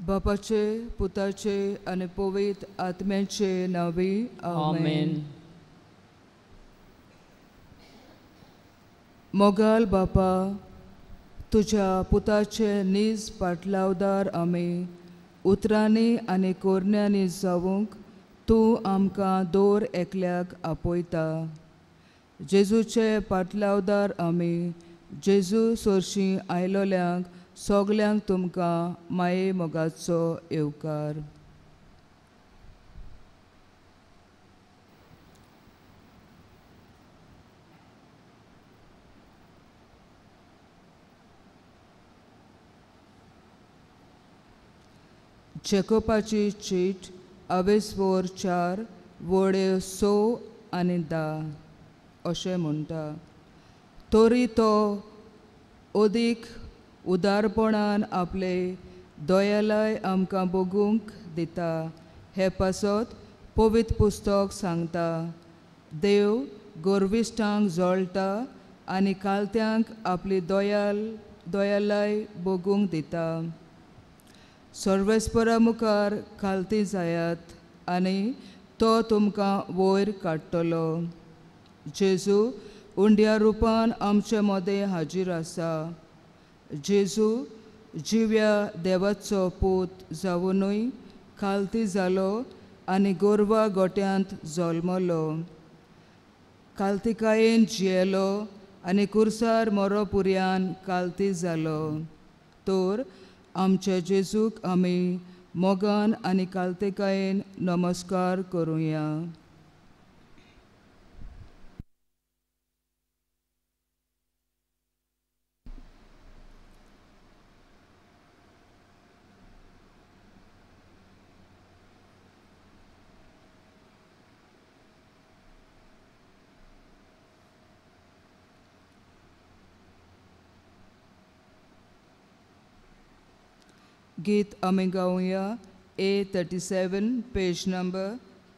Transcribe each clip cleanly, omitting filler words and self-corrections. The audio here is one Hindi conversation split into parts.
बापाचे, पुताचे आणि पवित्र आत्म्याचे नावे आमेन. मोगाल बापा, तुझ्या पुताचे नीज पाटलावदार आमी उतरांनी आनी कोरण्यांनी जावूंक तूं आमकां दोर एकल्याक आपयता. जेजूचे पाटलावदार आमी जेजू सोरशीं आयलोल्यांक सोगल्यांक तुमकां माये मोगाचो येवकार. जेकोपाची चीट आवेसवोर 4 वोड्यो 6 आनी 10 अशें म्हणटा. तोरी तो ओदीक उदारपणान आपले दोयालाय आमकां बगूंक दिता. हे पासत पवित्र पुस्तक सांगता, देव गोरविश्टांक जोळटा आनी कालत्यांक आपली दोयालाय बगूंक दिता. सर्वेस्परा मुखार कालती जायात आनी तो तुमकां वयर काडटलो. जेजू उंड्या रुपान आमचे मोदे हाजीर आसा. जेजू जिव्या देवाचो पूत जावनूय कालती जालो आनी गोरवा गोट्यांत जल्मलो. कालतिकायेन जियेलो आनी कुर्सार मरोपुर्यान कालती जालो. तर आमच्या जेजूक आमी मोगान आनी कालतिकायेन नमस्कार करुया. गीत आमी गावया A37 page number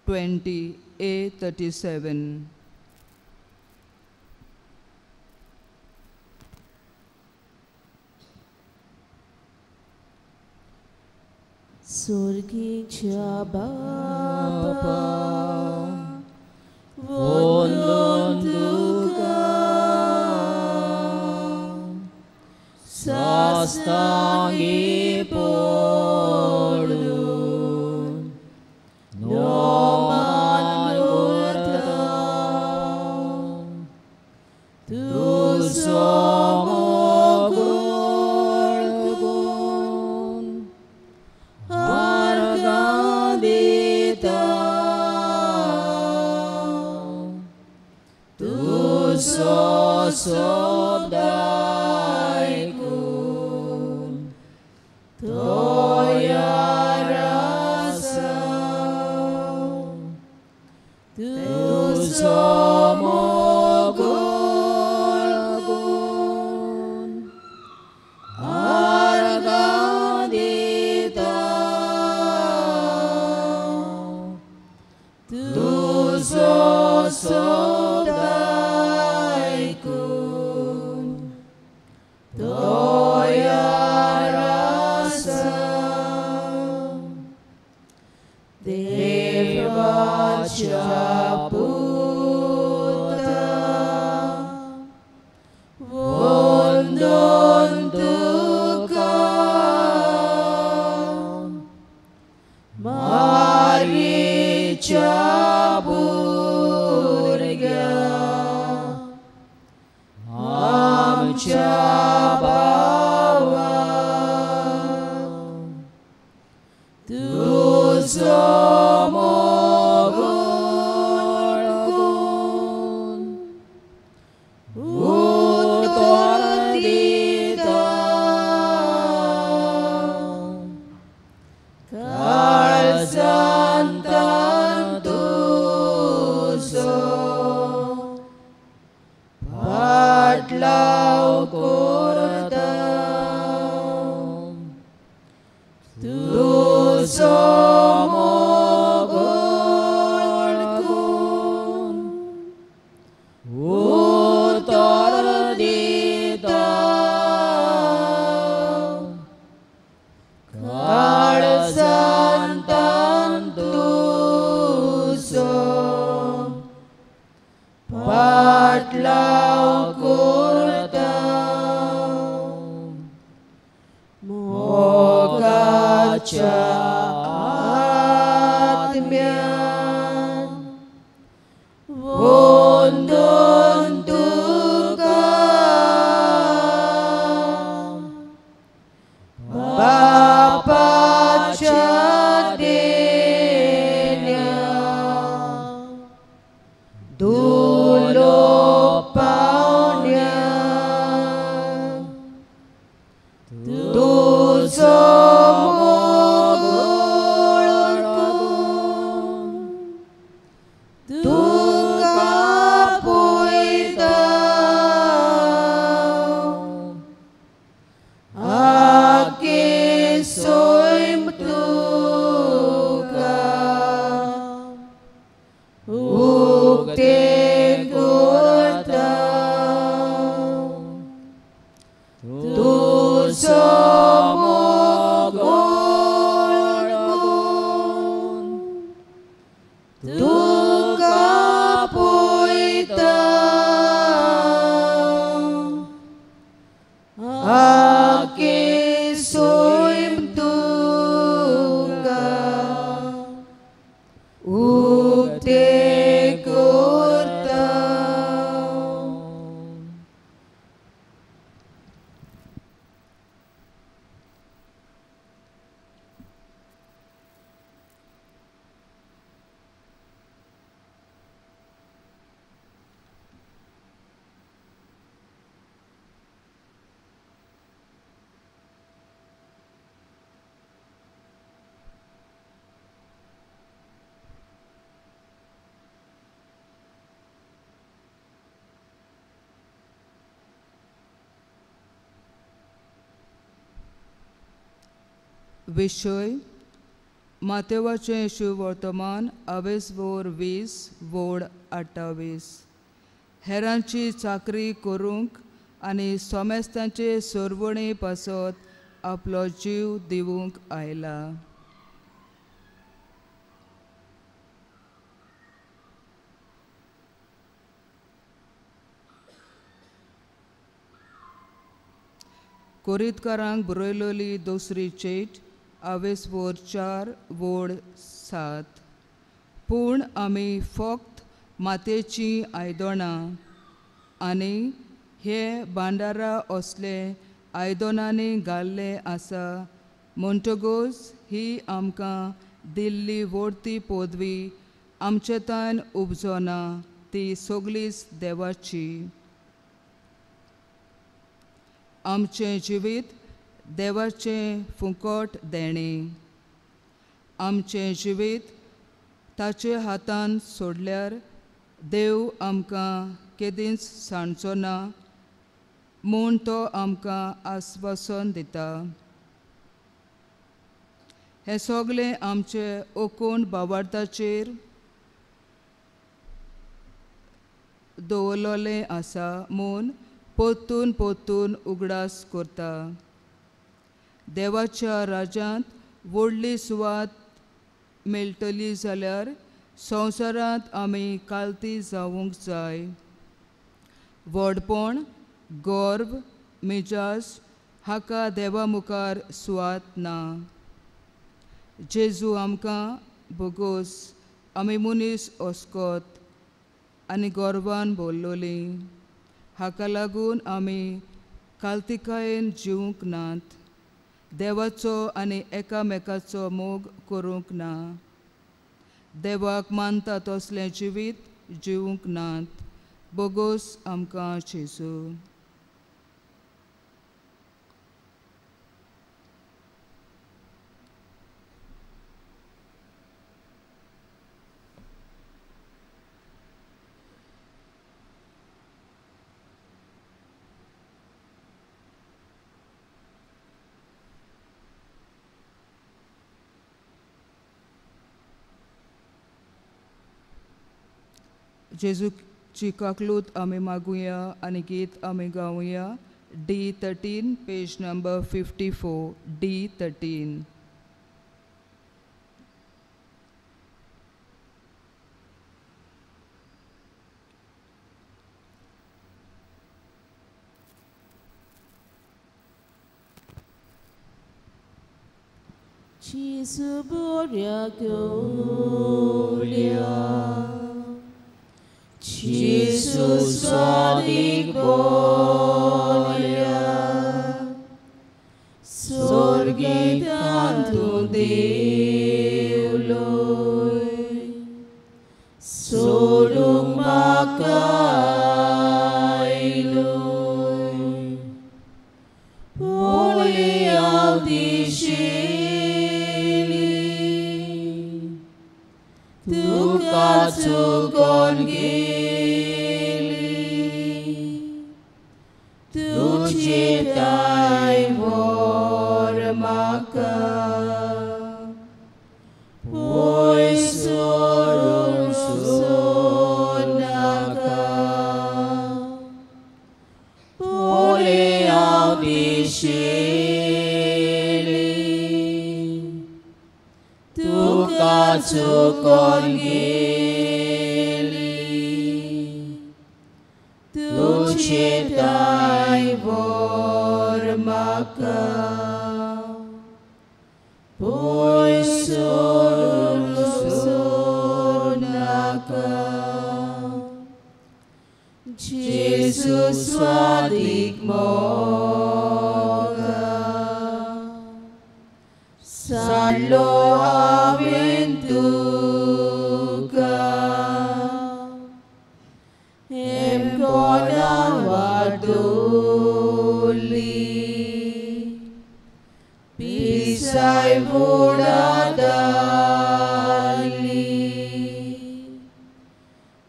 20 A37. Surgicha Baba Wononduka Sastangi Podun Noman Gurta Tu Somogurgun Argadita Tu Sosobdaikun Toyar आत्म्यान वंदन तुका बापाच्या देण्या धुलो पावण्या तुझो तुका पळयता आगे सोयम तुका उक्ते करता तुझो मोगोळ तुका पळयता आगे सोयम तुका उक्ते करता. विषय मातेवाचें शुवर्तमान 22:20 वोड 28. हेरांची चाकरी करूंक आनी सोमेस्तांचे सोरवणी पासत आपलो जीव दिवूंक आयला. कोरीतकारांक बरयलोली दुसरी चेट 22:4 वोड 7. पूण आमी फक्त मातयेची आयदनां आनी हे भांडारा असले आयदनांनी घाल्ले आसा म्हणटकूच ही आमकां दिल्ली व्हडती पदवी आमचेतान उपजना ती सगळीच देवाची. आमचें जिवीत देवाचें फुकट देणे. आमचें जिवीत ताचे हातान सोडल्यार देव आमकां केदींच सांडचो ना म्हूण तो आमकां आस्वासन दिता. हें सगळें आमचे ओकूण भावार्थाचेर दवरलोलें आसा म्हूण पोत्तून पोत्तून उगडास करता. देवाच्या राज्यांत व्हडली सुवात मेळटली जाल्यार संवसारांत आमी कालती जावूंक जाय. व्हडपण गर्व मिजाज हाका देवा मुखार सुवात ना. जेजू आमकां भोगोस आमी मनीस osकोत आनी गर्वान भरलोलीं. हाका लागून आमी कालतिकायेन जिवंक नात. देवाचो आनी एकामेकाचो मोग करूंक ना. देवाक मानता तसलें जिवीत जिवंक नात. भोगोस आमकां जेजू. जेजूची काकलूत आमी मागुया आनी गीत आमी गावुया. D13 page number 54. D13. Jesu Boria Gloria, Jesu Sadig Boria, Sorgit Antu Deuloi, Solung Makailoi, Poli Aldishili, Tukatsu Gongili, Tucitai Vormaka, Poi Sorum Sunaka, Poli Aldishili, Tukatsu Gongili, Tucitai Vormaka, Poi Sorum Sunaka, Jesus Swadik Moga, Sallo Aventuka, Em Kona Waduli, Pisai Vodadali,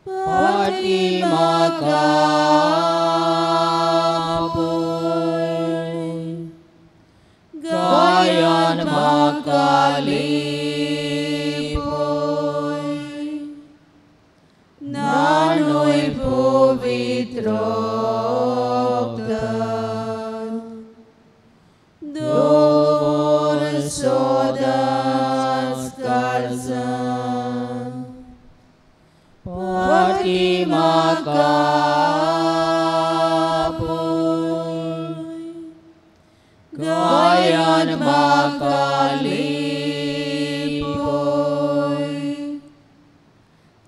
Pati Makapoy, Gayan Makalipoy, Nanoy Povitroptan, Dovor Sodas Karzan, Pati Makapoy, Gayan Makalipoy,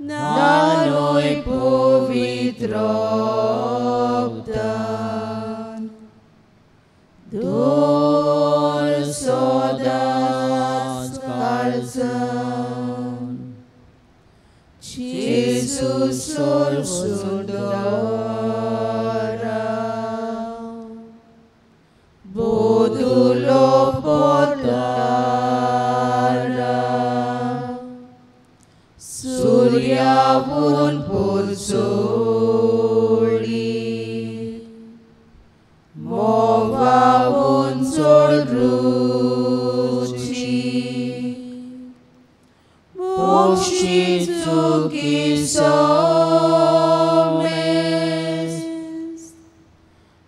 Nanoy Povitroptan, Dor Sodas Karzan, Jesus Sol Sundara, Bodulo Potara, Surya Vun Pursuli, Mova Vun Sorruci, Mokshitsuki Somes,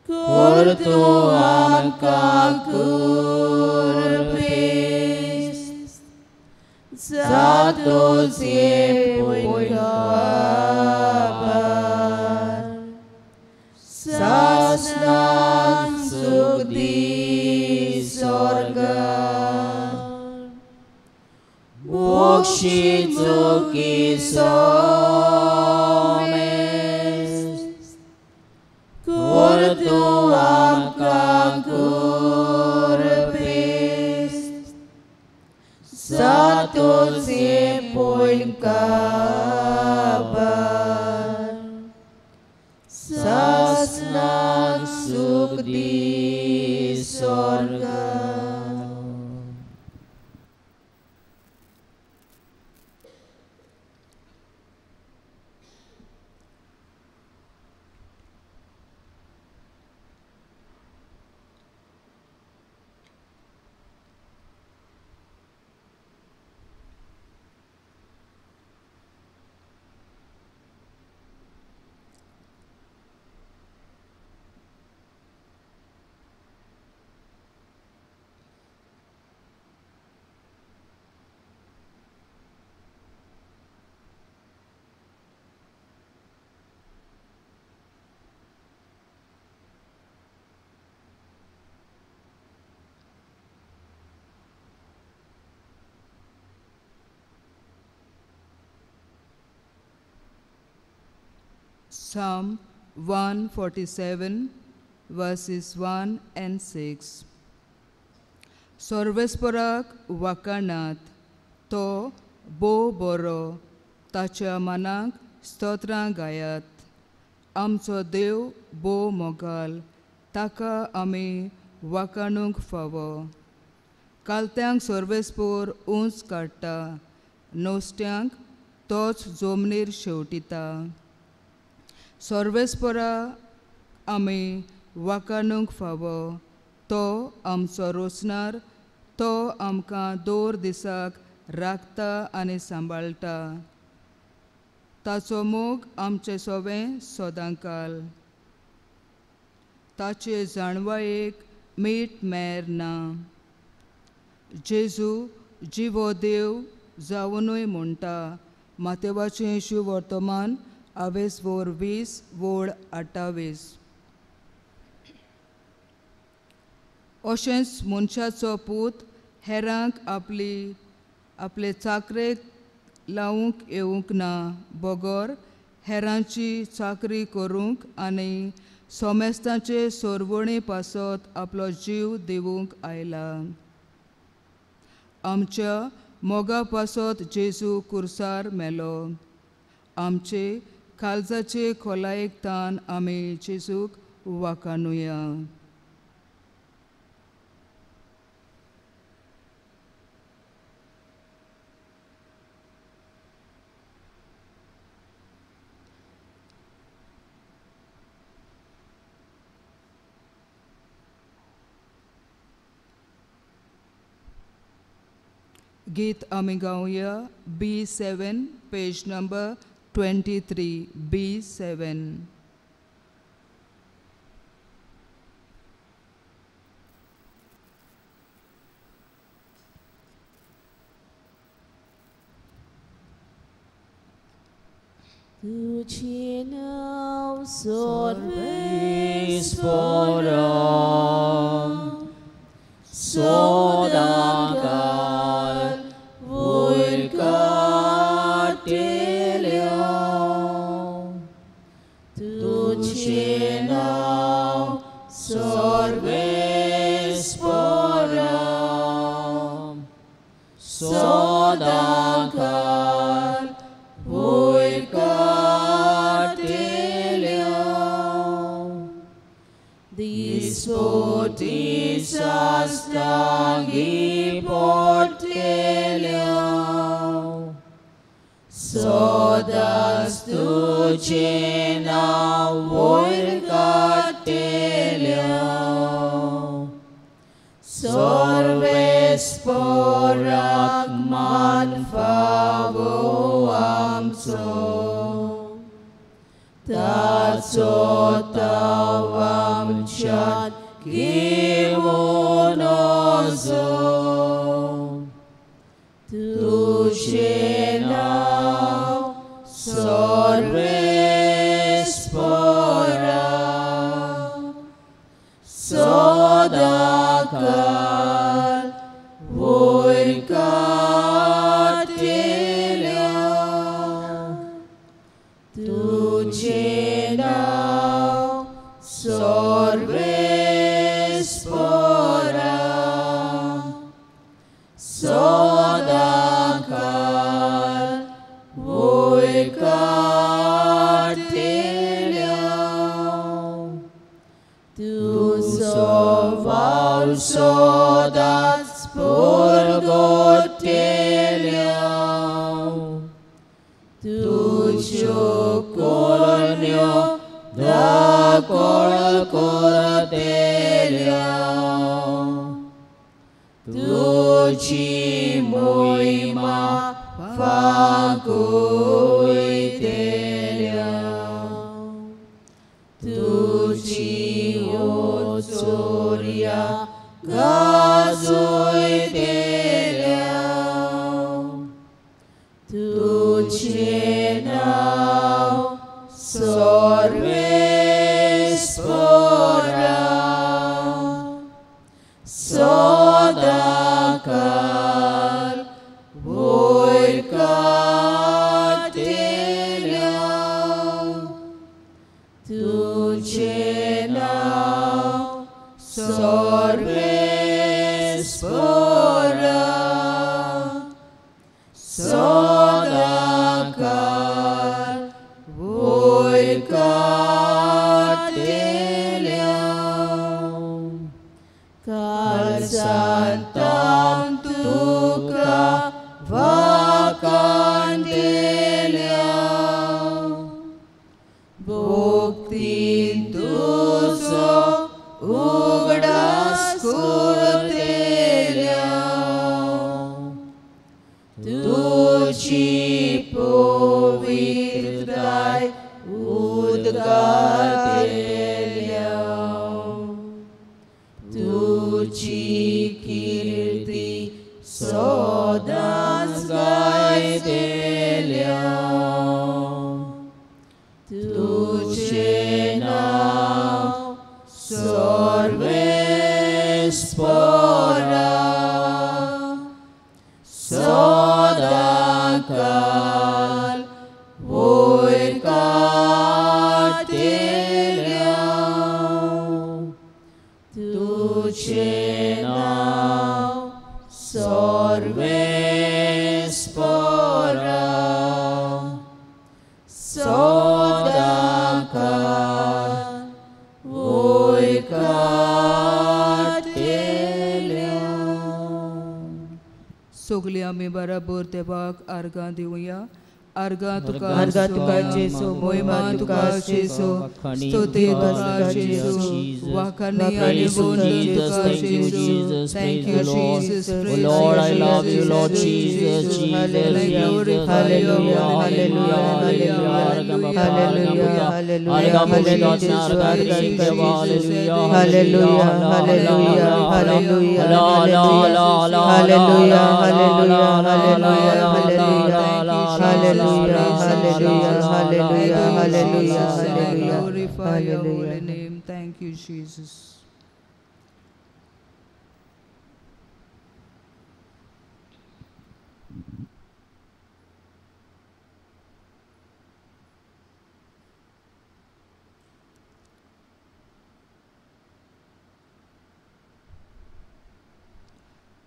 Kurtu Amkakurpes, Zato Siepoin Kabar, Sasnang Sukdi Sorga, Mokshitsuki Somes, Kurtu Amkakurpes, Zato Siepoin Kabar, Sasnang Sukdi Sorga. Psalm 147, verses 1 and 6. सर्वेस्पराक वाखाणात, तो भोव बरो, ताच्या मनाक स्तोत्रां गायात. आमचो देव भोव मोगाल, ताका आमी वाखाणूंक फावो. कालत्यांक सर्वेस्पोर उंच काडटा, नोस्त्यांक तोच जमनीर शेवटिता. सर्वेस्परा आमी वाखाणूंक फावो, तो आमचो रोसनार, तो आमकां दोर दिसाक राखता आनी सांबाळटा. ताचो मोग आमचे सोवें सोदांकाल, ताचे जाणवायेक मीठ मेर ना. जेजू जिवो देव जावनूय म्हणटा. मातेवाचें शुभ वर्तमान 20 वोड 28. अशेंच मनशाचो पूत हेरांक आपले चाकरेक लावूंक येवंक ना, बगोर हेरांची चाकरी करूंक आनी सोमेस्तांचे सोरवणी पासत आपलो जीव दिवूंक आयला. आमच्या मोगा पासत जेजू कुर्सार मेलो. आमचे काळजाचे खोलायेक तान आमी जेजूक वाखाणुया. गीत आमी गावया B7, पेज नंबर 23, B7. तुझे नाव सर्वेस्परा सोदांकाल वयर काटेल्या. तुझे नाव सर्वेस्परा सोदांकाल वयर काटेल्या. Dispotisas tangi portelia, sodas tuce nav volcatelia. Sorvesporak man favo amso, tazo tavam chat Gimonozo. Tuce nav sorvespora sodakal volcatelia. Tuce nav sorvespora sodakal volcatelia. Tu soval sodat spurgotelia. Tu chocolnio da cortelia. Tuci moima facuitelia. Tuci otsoria gazuitelia. Tuci nav sorvespora sodakal volcatelia. spora sodakar vår kartelia kalsantam tuka vakandelia bhaktin tuzo ughdas kurtelia tuji povitrtai udgatelia tuji kirti sodans gaitelia तुझे नाव सर्वेस्परा सदाकाल vår kartelia तुझे नाव सर्वेस्परा sodakar vår kartelia. सगळीं आमी बराबर देवाक आर्गां दिवया. आर्गां तुका जेसू, महिमा तुका जेसू, स्तुती तुका जेसू, वाखाणी आनी वंदन तुका जेसू. Thank you Jesus, praise Lord, I you, love you, Jesus, Lord praise Jesus, you, Jesus, and I glorify your hallelujah, holy name. hallelujah, Hallelujah, hallelujah, hallelujah, hallelujah, glorify your holy name. Thank you, Jesus.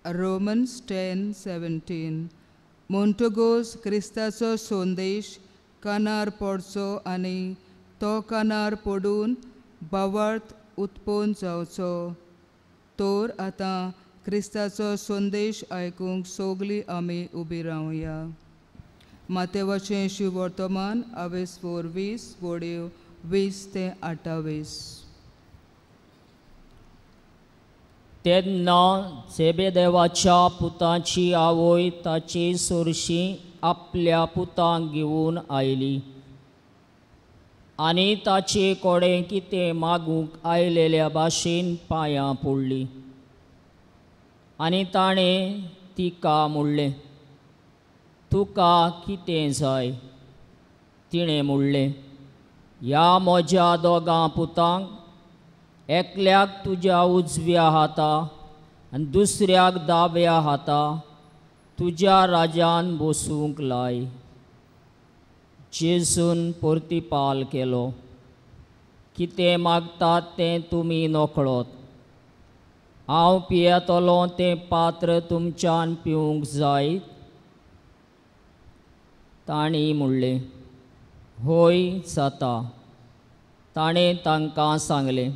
Romans 10:17 Montegos Christaचो संदेश कानार पडचो आनी तो कानार पडून बावार्थ उत्पन्न जावचो. तर आतां क्रिस्ताचो संदेश आयकूंक सगळीं आमी उबी रावया. मातेवाचें शिवर्तमान 24:20 वड्यो 20 ते 28. तेन्ना जेबेदेवाच्या पुताची आवय ताची चोरशी आपल्या पुताक घेवन आयली आनी ताचे कोडे कितें मागूंक आयलेल्या भाशेन पांयां पडली आनी ताणें तिका म्हणलें, तुका कितें जाय? तिणें म्हणलें, ह्या म्हज्या दोगां पुतांक एकल्याक तुज्या उजव्या हाता आनी दुसऱ्याक दाव्या हाता तुज्या राजान बसूंक लाय. जेजून प्रतिपाल केलो, कितें मागतात तें तुमी नकळोत. हांव पियेतलों तें पात्र तुमच्यान पिवंक जाय? तांणी म्हणलें, होय जाता. ताणें तांकां सांगलें,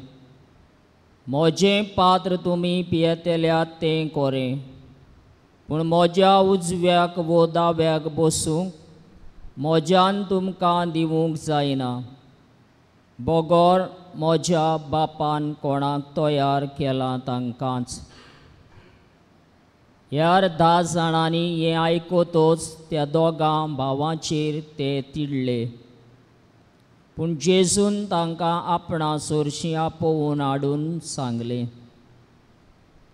म्हजें पात्र तुमी पियेतल्यात तें कोरें, पूण म्हज्या उजव्याक वो दाव्याक बसूंक म्हज्यान तुमकां दिवंक जायना. बोगोर म्हज्या बापान कोणाक तयार केलां तांकांच. ह्या 10 जाणांनी हें आयकतच त्या दोगां भावांचेर ते तिडले. पूण जेजून तांकां आपणा चोरशीं आपोवून हाडून सांगलें,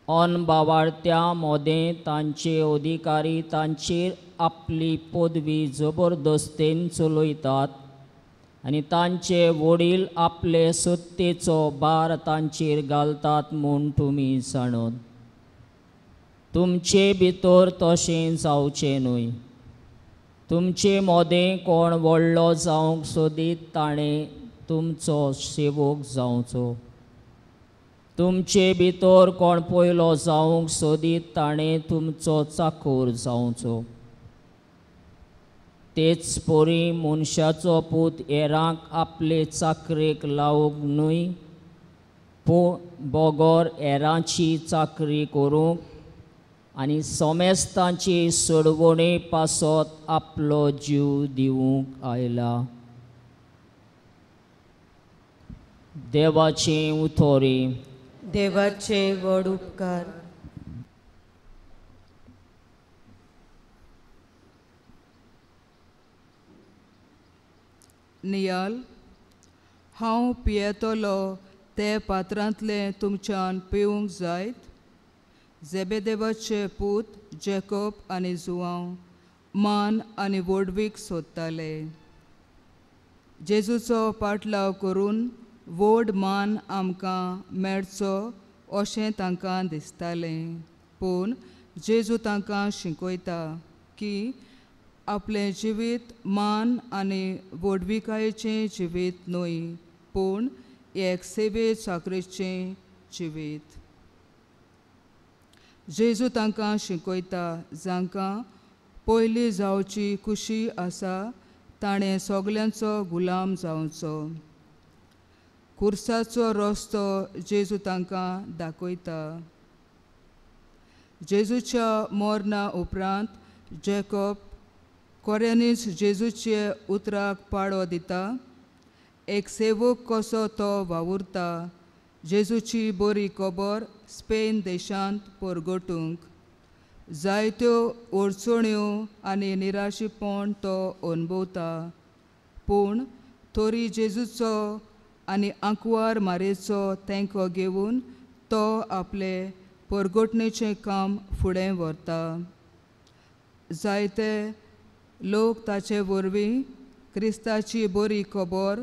अन बावार्थ्या मोदें तांचे अधिकारी तांचेर आपली पदवी जबरदस्तेन चलयतात आनी तांचे वडील आपले सत्तेचो भार तांचेर घालतात म्हूण तुमी जाणत. तुमचे भितर तशें जावचें न्हय. तुमचे मोदें कोण व्हडलो जावंक सोदीत ताणें तुमचो सेवक जावचो तुमचे भितर कोण पयलो जावंक सोदीत ताणें तुमचो चाकर जावचो. तेच पोरी मनशाचो पूत हेरांक आपले चाकरेक लावूंक न्हय, पूण बोगोर हेरांची चाकरी करूंक आनी सोमेस्तांची सोडवणी पासत आपलो जीव दिवूंक आयला. देवाचें उतोरी. देवाचे व्हड उपकार. नियाल, हांव पियेतलो ते पात्रांतले तुमच्यान पिवंक जायत. जेबेदेवाचे पूत जॅकोब आनी जुआंव मान आनी वडवीक सोदताले. जेजूचो पाटलाव करून व्हड मान आमकां मेळचो अशें तांकां दिसतालें. पूण जेजू तांकां शिकयता की आपलें जिवीत मान आनी व्हडविकायेचें जिवीत न्हय, पूण एक सेवे चाकरेचें जिवीत. जेजू तांकां शिकयता जांकां पयली जावची खुशी आसा ताणें सगल्यांचो गुलाम जावचो. खुर्साचो रस्तो जेजू तांकां दाखयता. जेजूच्या मरणा उपरांत जॅकोब कोऱ्यांनीच जेजूचे उतराक पाळो दिता. एक सेवक कसो तो वावुरता जेजूची बरी खबर स्पेन देशांत परगटूंक. जायत्यो अडचण्यो आनी निराशीपण तो अणभवता, पूण तरी जेजूचो आनी आंकवार मारेचो तेंको घेवन तो आपले परगटणेचें काम फुडें व्हरता. जायते लोक ताचे वरवीं क्रिस्ताची बरी खबर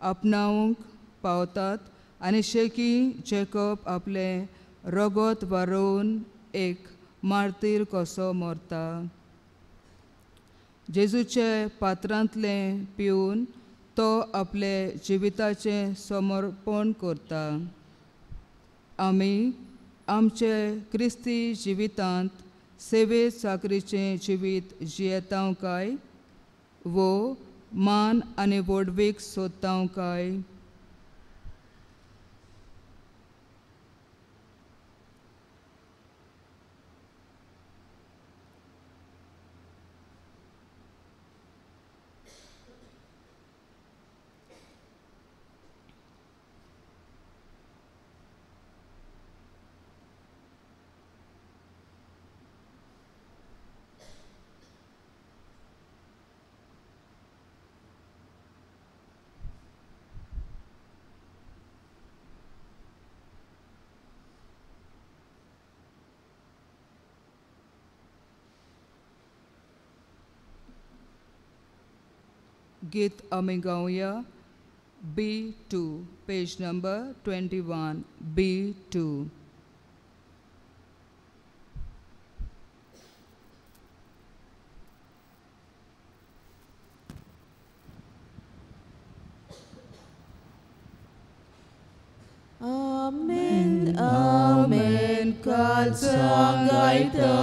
आपणावंक पावतात आनी शेकी जॅकोब आपलें रगत वारोवन एक मार्तीर कसो मरता. जेजूचे पात्रांतलें पिवन तो आपले जिविताचें समर्पण करता. आमी आमचे क्रिस्ती जिवितांत सेवे चाकरीचें जिवीत जियेतां काय, वो मान आनी वडवीक सोदतां काय. गीत आमी गावया B2, page number 21, B2. Amen, amen, काल सांगायता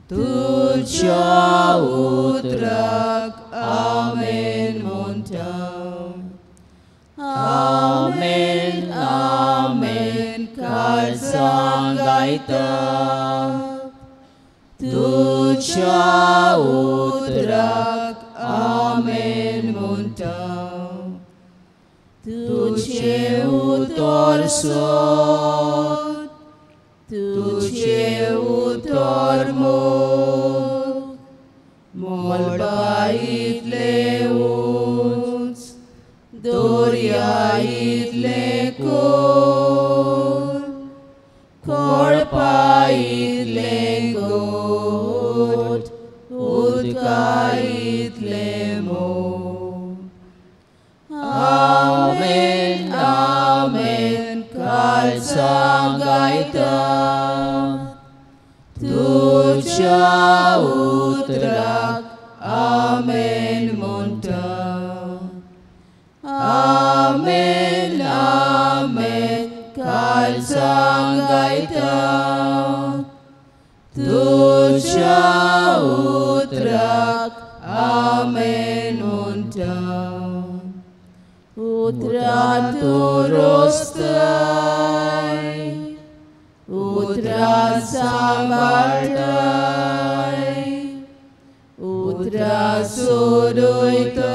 तुझ्या उतराक आमेन म्हणटा. आमेन, आमेन, काल सांगायता तुझ्या उतराक आमेन म्हणटा. तुझे उतर सोद, तुझे उतर मोग, मोलपा इतले उंच, दर्या इतले खोल, कळपा इतले गोड, उदका इतले मोग. आमेन, आमेन, काल सांगायता तुझ्या उतराक आमेन म्हणटा. आमेन, आमेन, कालसां गायता तुझ्या उतराक आमेन म्हणटा उतरां तूं रोसताय उतरां सांबाळटाय उतरां सोडयताय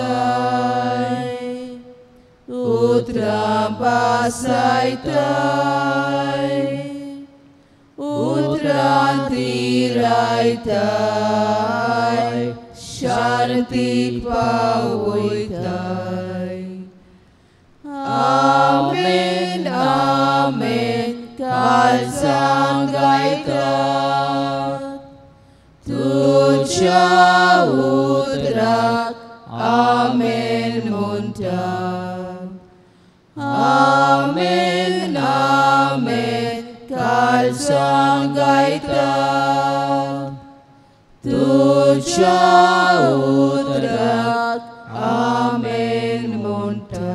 उतरां पासायताय उतरां तिरायताय शांतीक पावयताय आमेन आमेन कालसां गायता तुझ्या उतराक आमेन म्हणटा आमेन आमेन कालसां गायता तुझ्या उतराक आमेन म्हणटा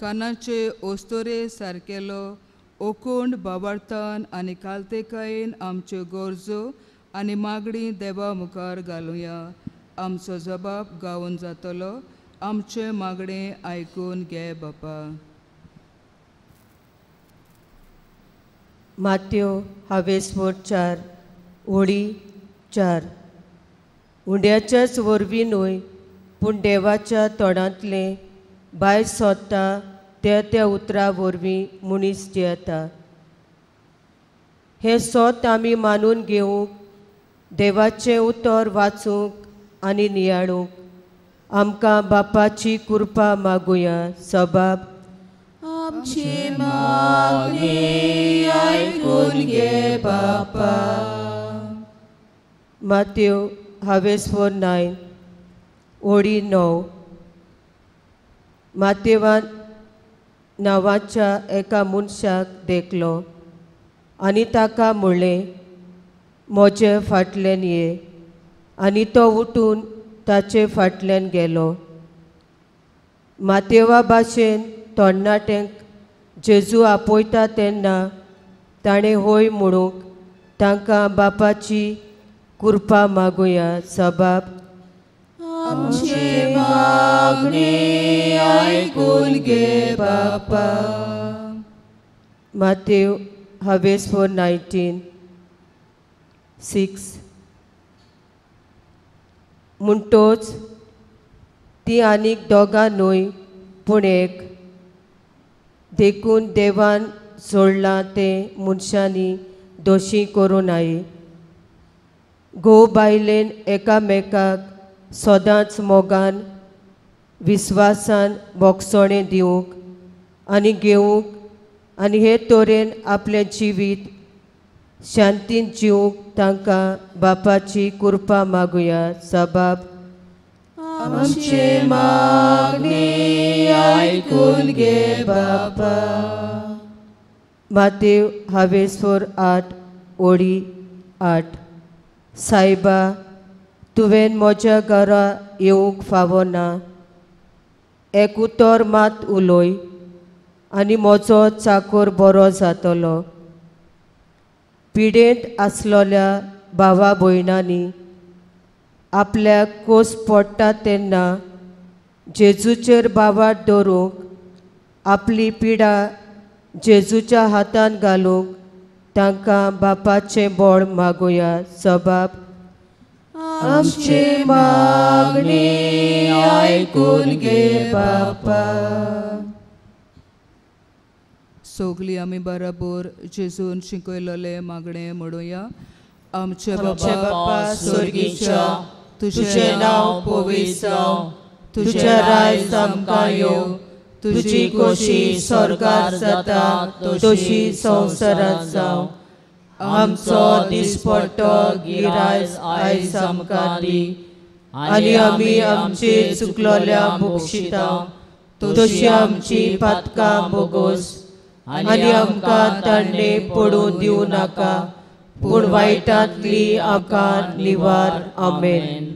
कानाचे ओस्तोरे सारकेलो ओकोंड बाबार्थान आनी कालतेकायेन आमच्यो गरजो आनी मागणी देवा मुखार घालुया आमचो जबाब गावून जातलो आमचे मागणे आयकून घे बापा माथ्यो हावेस्वोट 4 ओळी 4 उंड्याच्याच वरवीं न्हय पूण देवाच्या तोंडांतले भायर सोदता त्या उतरा वरवीं मनीस जियेता हें सोत आमी मानून घेवंक देवाचें उतर वाचूंक आनी नियाळूंक आमकां बापाची कृपा मागुया सबाब आमची मागणी आयकून घे बापा माथ्यो हावेस्वोट 9 ओळी 9 माथेवान नांवाच्या एका मनशाक देखलो आनी ताका म्हणलें म्हजे फाटल्यान ये आनी तो उठून ताचे फाटल्यान गेलो माथेवा भाशेन तरणाट्यांक जेजू आपयता तेन्ना ताणें होय म्हणूंक तांकां बापाची कृपा मागुया सबाब आमची मागणी आयकून घे बापा माथ्यो हावेस्वोट 19 6 म्हणटोच ती आनीक दोगां न्हय पूण एक देखून देवान सोडलां तें मनशांनी दोशी करूं नये घोव बायलेन एकामेकाक सदांच मोगान विस्वासान बोगसोणें दिवंक आनी घेवंक आनी हे तोरेन आपलें जिवीत शांतीन जिवंक तांकां बापाची कृपा मागुया सबाब आमची मागणी आयकून घे बापा माथ्यो हावेस्वोट 8 ओळी 8 सायबा तुवें म्हज्या घरा येवंक फावो ना एक उतर मात उलोय आनी म्हजो चाकर बरो जातलो पिडेंत आसलोल्या भावा भयणांनी आपल्याक कोस पडटा तेन्ना जेजूचेर बावाट दवरूंक आपली पिडा जेजूच्या हातान घालूंक तांकां बापाचें बळ मागुया सबाब आमची मागणी आयकून घे बापा सोगली आमी बराबर जेजून शिकयलोले मागणे म्हणुया आमचे बापा स्वर्गीच्या तुझे नाव पवित्र जावं तुझे राज आमकां येवं तुझी खोशी स्वर्गार जाता तशी संवसारांत जावं आमचो दिसपट्टो गिरायज आयज आमकां दी आनी आमी आमची चुकलोल्या बक्षिता तशी आमची पातकां बोगोस आनी आमकां तांणे पडूं दिवं नाका पूण वायटांतली आमकां निवार आमेन